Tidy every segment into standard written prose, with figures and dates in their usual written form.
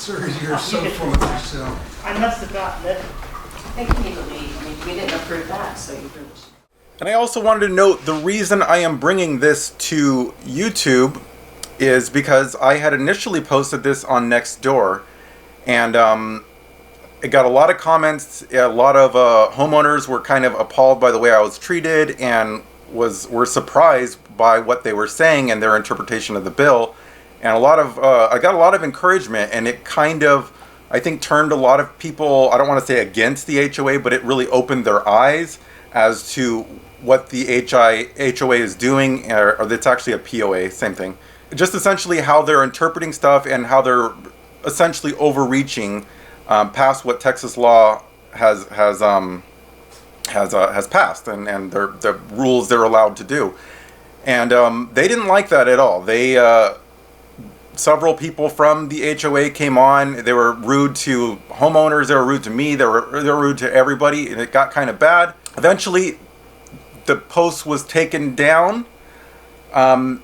Sir, you're so full of yourself. I must have gotten it. I think you need to leave. I mean, we didn't approve that, so you really should. And I also wanted to note the reason I am bringing this to YouTube is because I had initially posted this on Nextdoor, and it got a lot of comments. A lot of homeowners were kind of appalled by the way I was treated and were surprised by what they were saying and their interpretation of the bill. And I got a lot of encouragement, and it kind of, I think, turned a lot of people, I don't want to say against the HOA, but it really opened their eyes as to what the HOA is doing, or it's actually a POA, same thing. Just essentially how they're interpreting stuff and how they're essentially overreaching past what Texas law has passed and the rules they're allowed to do. And they didn't like that at all. Several people from the HOA came on. They were rude to homeowners. They were rude to me. They were rude to everybody, and it got kind of bad. Eventually, the post was taken down by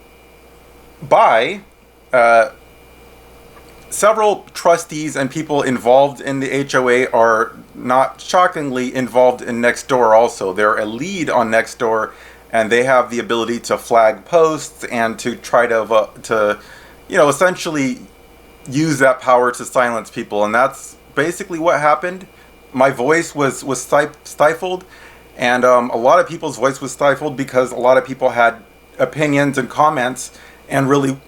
several trustees and people involved in the HOA are not shockingly involved in Nextdoor also. They're a lead on Nextdoor, and they have the ability to flag posts and to try to essentially use that power to silence people. And that's basically what happened. My voice was stifled, and a lot of people's voice was stifled because a lot of people had opinions and comments and really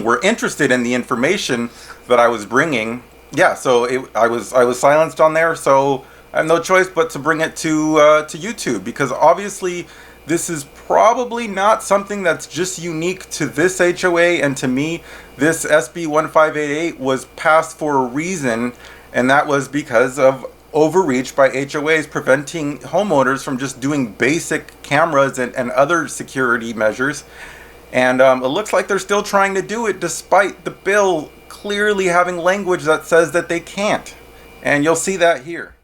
were interested in the information that I was bringing. Yeah, so I was silenced on there, so I have no choice but to bring it to YouTube, because obviously this is probably not something that's just unique to this HOA and to me. This SB1588 was passed for a reason, and that was because of overreach by HOAs preventing homeowners from just doing basic cameras and other security measures. And it looks like they're still trying to do it despite the bill clearly having language that says that they can't. And you'll see that here.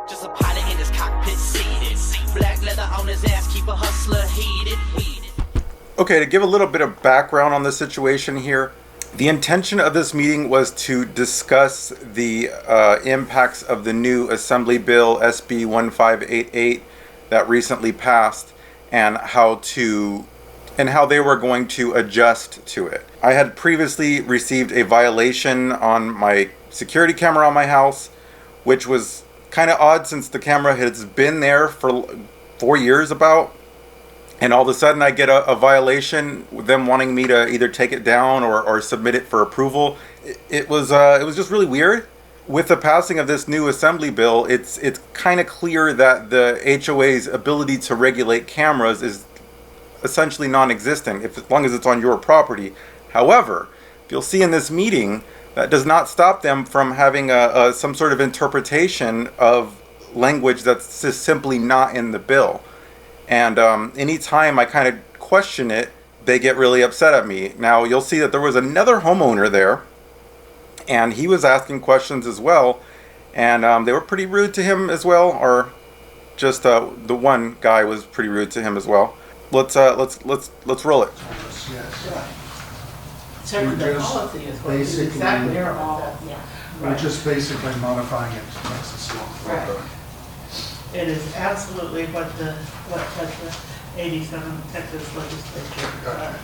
Just a pilot in his cockpit seated. Black leather on his ass, keep a hustler heated. Okay, to give a little bit of background on the situation here, the intention of this meeting was to discuss the impacts of the new Assembly Bill SB1588 that recently passed, and how they were going to adjust to it. I had previously received a violation on my security camera on my house, which was kind of odd since the camera has been there for 4 years about, and all of a sudden I get a violation with them wanting me to either take it down or submit it for approval. It was just really weird. With the passing of this new Assembly Bill, it's kind of clear that the HOA's ability to regulate cameras is essentially non-existent, as long as it's on your property. However, if you'll see in this meeting, that does not stop them from having some sort of interpretation of language that's just simply not in the bill. And anytime I kind of question it, they get really upset at me. Now, you'll see that there was another homeowner there, and he was asking questions as well, and they were pretty rude to him as well, or just the one guy was pretty rude to him as well. Let's roll it. Yes. Certain the policy is what is basically- exactly They're what all, that- yeah. We're just basically modifying it to Texas law. Right. It is absolutely what the 87 Texas legislature passed.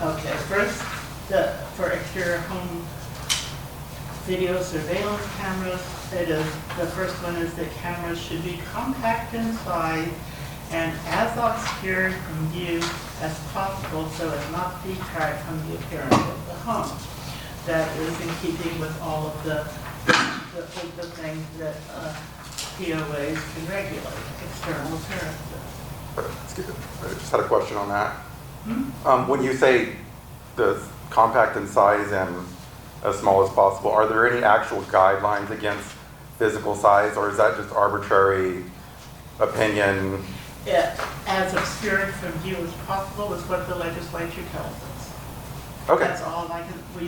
Okay, first, for exterior home video surveillance cameras, the first one is that cameras should be compact in size and as obscured from view as possible so as not to detract from the appearance of the home. That is in keeping with all of the things that POAs can regulate, external appearances. That's good. I just had a question on that. When you say the compact in size and as small as possible, are there any actual guidelines against physical size, or is that just arbitrary opinion? As obscured from view as possible is what the legislature tells us. Okay. That's all I can, we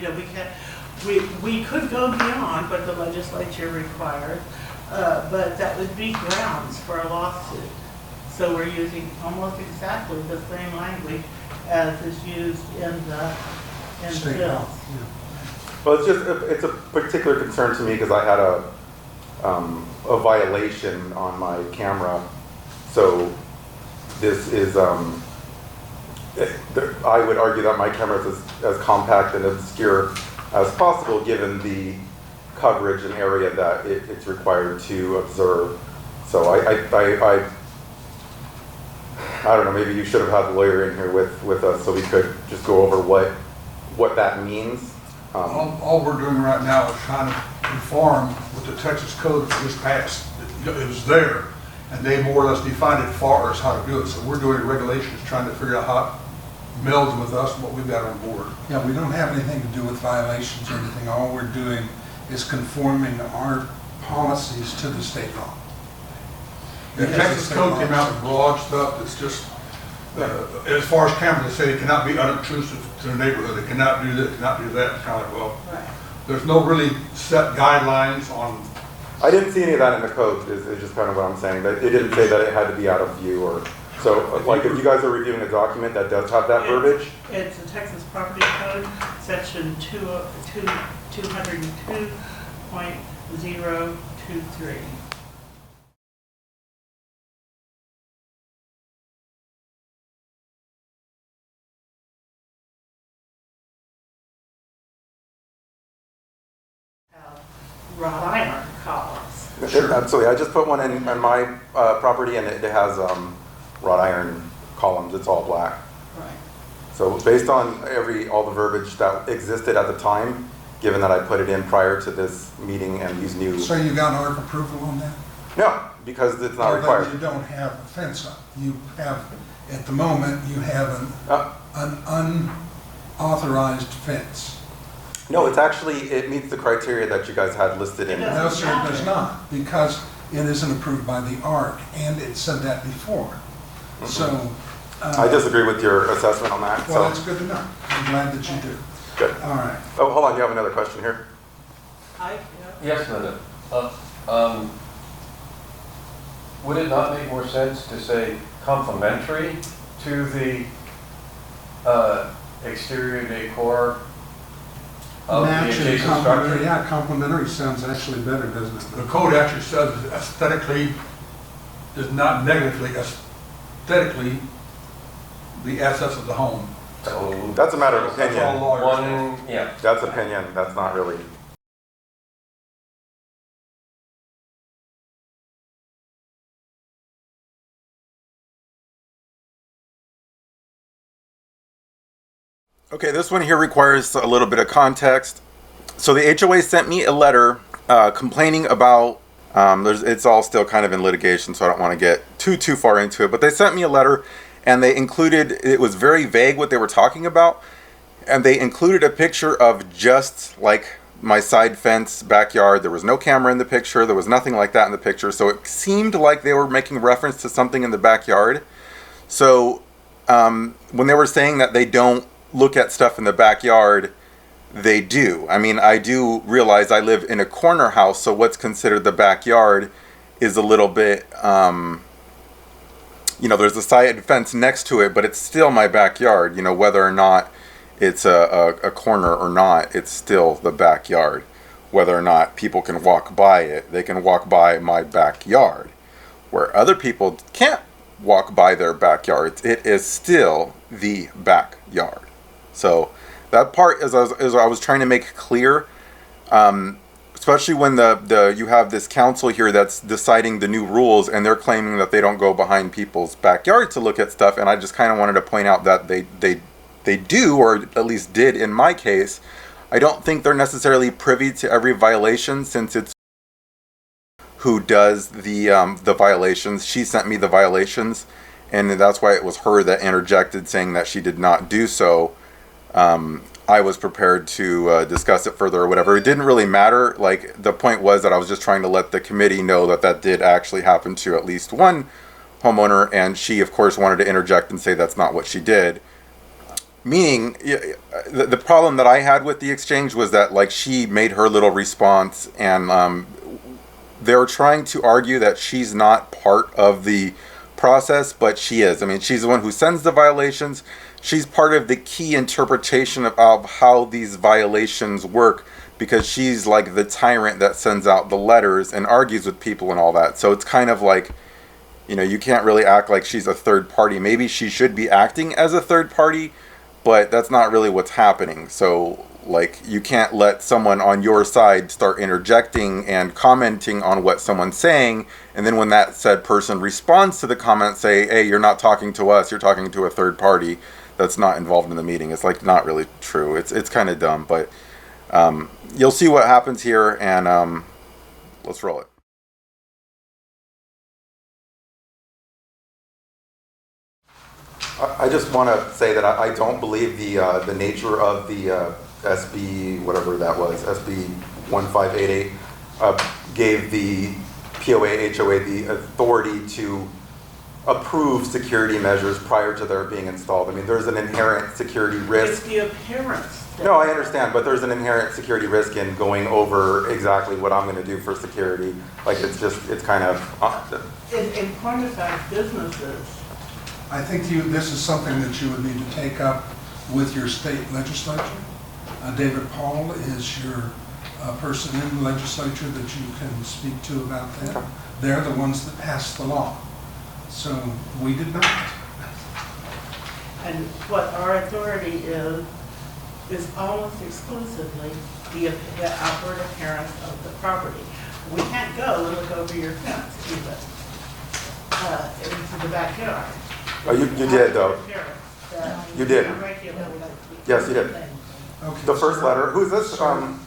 could go beyond what the legislature required, but that would be grounds for a lawsuit. So we're using almost exactly the same language as is used in the State bill. law, Well, it's a particular concern to me because I had a violation on my camera. So this is, I would argue that my camera is as compact and obscure as possible given the coverage and area that it's required to observe. So I don't know, maybe you should have had the lawyer in here with us so we could just go over what that means. All we're doing right now is trying to conform with the Texas code that just passed. It was there, and they more or less defined it for us how to do it. So we're doing regulations, trying to figure out how it melds with us and what we've got on board. Yeah, we don't have anything to do with violations or anything. All we're doing is conforming our policies to the state law. The Texas code came out with broad stuff that's just, as far as cameras, they say it cannot be unobtrusive to the neighborhood. It cannot do this, cannot do that. It's kind of like, well, Right. there's no really set guidelines on. I didn't see any of that in the code, is just kind of what I'm saying. That it didn't say that it had to be out of view or, so like if you guys are reviewing a document that does have that verbiage, It's the Texas Property Code, section 202.023. Wrought iron columns. absolutely. I just put one in my property and it has wrought iron columns. It's all black. Right. So based on all the verbiage that existed at the time, given that I put it in prior to this meeting and these new. So you got our approval on that? No, because it's not Well, required. then you don't have a fence up. You have, at the moment, you have an unauthorized fence. No, it's actually, it meets the criteria that you guys had listed in. It No, sir, it does not, because it isn't approved by the ARC, and it said that before. So. I disagree with your assessment on that. Well, So that's good to know. I'm glad that you do. good. All right. Oh, hold on. You have another question here? Yes, Linda. Would it not make more sense to say complementary to the exterior decor of the Match and adjacent complementary, structure? yeah, complementary sounds actually better, doesn't it? The code actually says aesthetically is not negatively, aesthetically the assets of the home. So That's a matter of That's all opinion. lawyers. one, yeah. That's opinion. That's not really. Okay, this one here requires a little bit of context. So the HOA sent me a letter complaining about, it's all still kind of in litigation, so I don't want to get too far into it, but they sent me a letter and they included, it was very vague what they were talking about, and they included a picture of just like my side fence backyard. There was no camera in the picture, there was nothing like that in the picture, so it seemed like they were making reference to something in the backyard. So when they were saying that they don't look at stuff in the backyard, they do. I mean, I do realize I live in a corner house, so what's considered the backyard is a little bit, there's a side fence next to it, but it's still my backyard. Whether or not it's a corner or not, it's still the backyard. Whether or not people can walk by it, they can walk by my backyard. Where other people can't walk by their backyards, it is still the backyard. So that part is I was trying to make clear, especially when you have this council here that's deciding the new rules and they're claiming that they don't go behind people's backyard to look at stuff, and I just kind of wanted to point out that they do, or at least did in my case. I don't think they're necessarily privy to every violation, since it's who does the violations. She sent me the violations, and that's why it was her that interjected saying that she did not do so. I was prepared to discuss it further or whatever. It didn't really matter. Like, the point was that I was just trying to let the committee know that did actually happen to at least one homeowner, and she of course wanted to interject and say that's not what she did. Meaning, the problem that I had with the exchange was that, like, she made her little response, and they were trying to argue that she's not part of the process, but she is. I mean, she's the one who sends the violations. she's part of the key interpretation of how these violations work, because she's like the tyrant that sends out the letters and argues with people and all that. So it's kind of like, you know, you can't really act like she's a third party. Maybe she should be acting as a third party, but that's not really what's happening. So like, you can't let someone on your side start interjecting and commenting on what someone's saying, and then when that said person responds to the comment, say, hey, you're not talking to us, you're talking to a third party that's not involved in the meeting. It's like not really true. It's kind of dumb, but you'll see what happens here, and let's roll it. I just want to say that I don't believe the nature of the SB, whatever that was, SB1588, gave the POA, HOA the authority to approve security measures prior to their being installed. I mean, there's an inherent security It's risk. the appearance. No, I understand, but there's an inherent security risk in going over exactly what I'm going to do for security. Like, it's kind of... In point of fact, businesses, I think this is something that you would need to take up with your state legislature. David Paul is your person in the legislature that you can speak to about that. Okay. They're the ones that passed the law. So we did not. and what our authority is almost exclusively the outward appearance of the property. We can't go and look over your fence even, into the backyard. Oh, you did, though. You did. Yes, you did. Okay. The first letter, who's this? I'm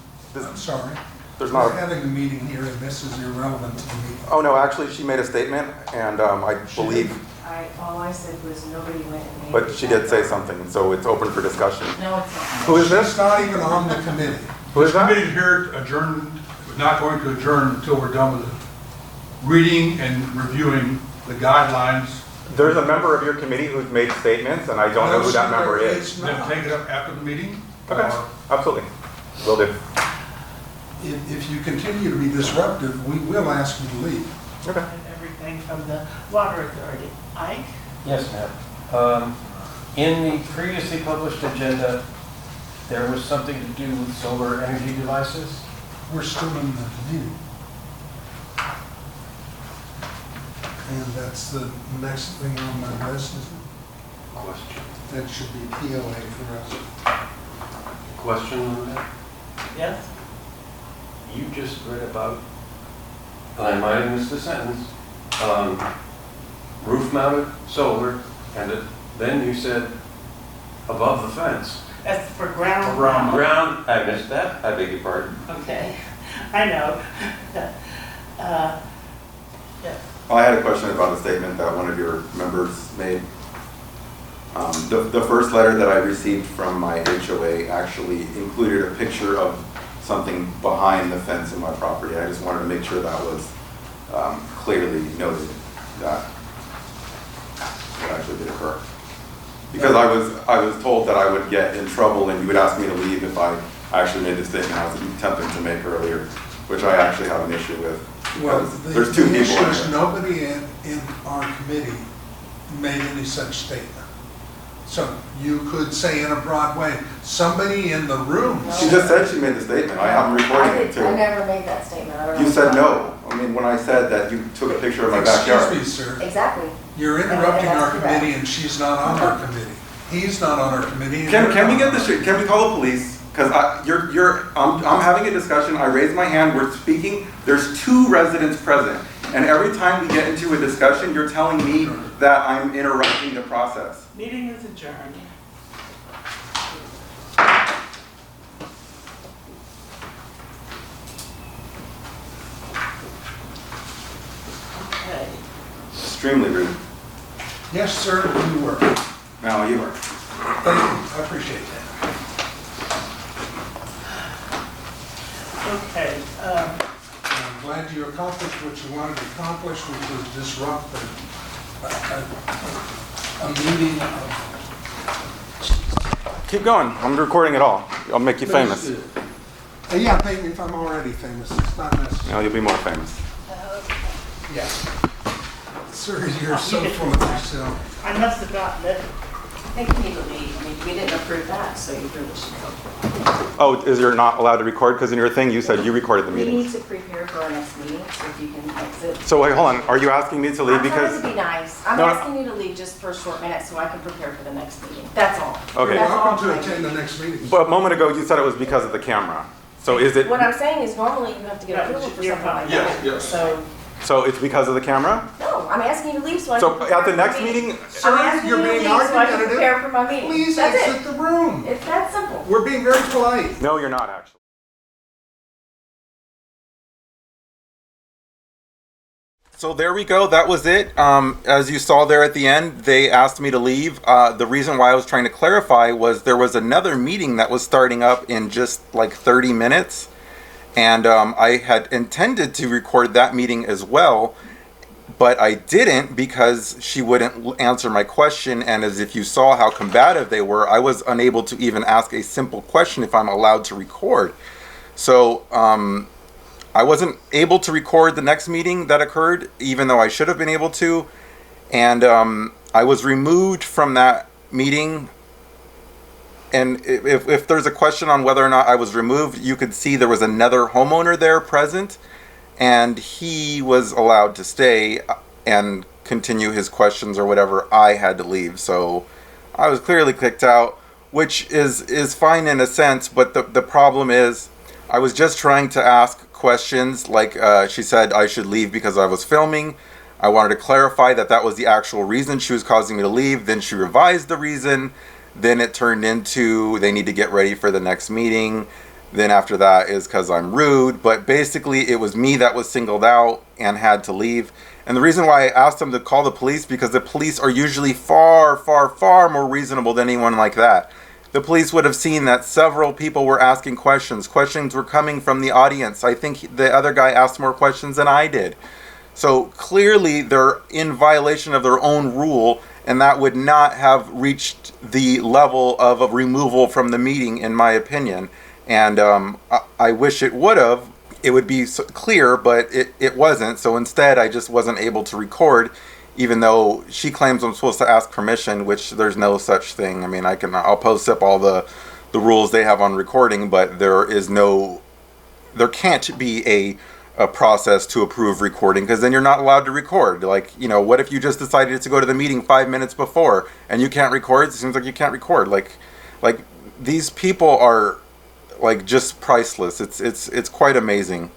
sorry. There's We're not... having a meeting here, and this is irrelevant to the meeting. Oh, no, actually, she made a statement, and I believe... All I said was nobody went and made. But she did say something, so it's open for discussion. No, it's not. Who is She's this? not even on the committee. Who is This that? committee here adjourned, not going to adjourn until we're done with reading and reviewing the guidelines. There's a member of your committee who's made statements, and I don't know who that member is. It's Then not. take it up after the meeting. Okay, absolutely. Will do. If you continue to be disruptive, we will ask you to leave. Okay. And everything from the water authority. Ike? Yes, ma'am. In the previously published agenda, there was something to do with solar energy devices. We're still in the meeting. And that's the next thing on my list, isn't it? Question. That should be POA for us. Question on that? Yes? You just read about, and I might have missed the sentence, roof-mounted solar, and then you said above the fence. That's for ground. Ground, I missed that, I beg your pardon. Okay, I know. Yes. I had a question about a statement that one of your members made. The first letter that I received from my HOA actually included a picture of something behind the fence in my property. I just wanted to make sure that was clearly noted that it actually did occur. Because I was told that I would get in trouble and you would ask me to leave if I actually made the statement I was attempting to make earlier, which I actually have an issue with. Well, There's two the people issue in is it. nobody in our committee made any such statement. So you could say in a broad way, somebody in the room. She just said she made the statement. I have a recording it I too. never made that statement. I don't know. You said no. I mean, when I said that you took a picture of my backyard. Excuse me, sir. Exactly. You're interrupting And our that's correct. committee and she's not on our committee. He's not on our committee. and Can you're we not. get this straight? Can we call the police? Because I'm having a discussion. I raise my hand. We're speaking. There's two residents present, and every time we get into a discussion, you're telling me that I'm interrupting the process. Meeting is adjourned. Okay. Extremely rude. Yes, sir, you were. No, you are. Thank you, I appreciate that. Okay, I'm glad you accomplished what you wanted to accomplish, which was disrupt a meeting of... Keep going. I'm recording it all. I'll make you famous. Yeah, pay me if I'm already famous, it's not necessary. No, you'll be more famous. Yeah. Sir, you're so full of yourself. I must have gotten it. think you need to leave. I mean, we didn't approve that, so you really should go. Oh, is you're not allowed to record? Because in your thing, you said you recorded the We meeting. need to prepare for our next meeting, so if you can exit. So wait, hold on. Are you asking me to leave I'm trying because? to be nice. I'm No, no. asking you to leave just for a short minute so I can prepare for the next meeting. That's all. Okay. That's all Welcome to I'm attend the saying. next meeting. But a moment ago, you said it was because of the camera. So is it? What I'm saying is normally you have to get No, approval for you're something like fine. that. Yes, yes. So it's because of the camera? No, I'm asking you to leave so I can. So prepare at the for next my meeting, I'm asking you You're to being leave so I can argumentative. prepare for my meeting. Please That's exit it. the room. It's that simple. We're being very polite. no, you're not actually. So there we go. That was it. As you saw there at the end, they asked me to leave. The reason why I was trying to clarify was there was another meeting that was starting up in just like 30 minutes. And I had intended to record that meeting as well, but I didn't because she wouldn't answer my question. And as if you saw how combative they were, I was unable to even ask a simple question if I'm allowed to record. So I wasn't able to record the next meeting that occurred, even though I should have been able to. And I was removed from that meeting. And if there's a question on whether or not I was removed, you could see there was another homeowner there present, and he was allowed to stay and continue his questions or whatever. I had to leave, so I was clearly kicked out, which is fine in a sense, but the problem is I was just trying to ask questions like she said I should leave because I was filming. I wanted to clarify that that was the actual reason she was causing me to leave. Then she revised the reason. Then it turned into they need to get ready for the next meeting. Then after that is because I'm rude. But basically it was me that was singled out and had to leave. And the reason why I asked them to call the police, because the police are usually far, far, far more reasonable than anyone like that. The police would have seen that several people were asking questions. Questions were coming from the audience. I think the other guy asked more questions than I did. So clearly they're in violation of their own rule, and that would not have reached the level of a removal from the meeting, in my opinion. And I wish it would have. It would be clear, but it wasn't. So instead, I just wasn't able to record, even though she claims I'm supposed to ask permission, which there's no such thing. I mean, I'll post up all the rules they have on recording, but there can't be a process to approve recording, because then you're not allowed to record. Like, what if you just decided to go to the meeting 5 minutes before and you can't record? It seems like you can't record. Like these people are like just priceless. It's quite amazing.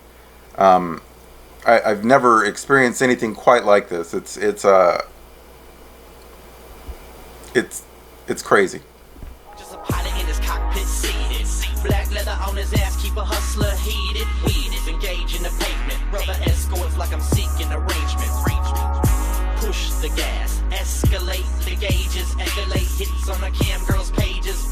I've never experienced anything quite like this. It's crazy. Just a pilot in his cockpit seated. Black leather on his ass, keep a hustler heated. Weeded, engage in the pavement. Brother escorts like I'm seeking arrangement. Push the gas, escalate the gauges, escalate hits on the cam girls' pages.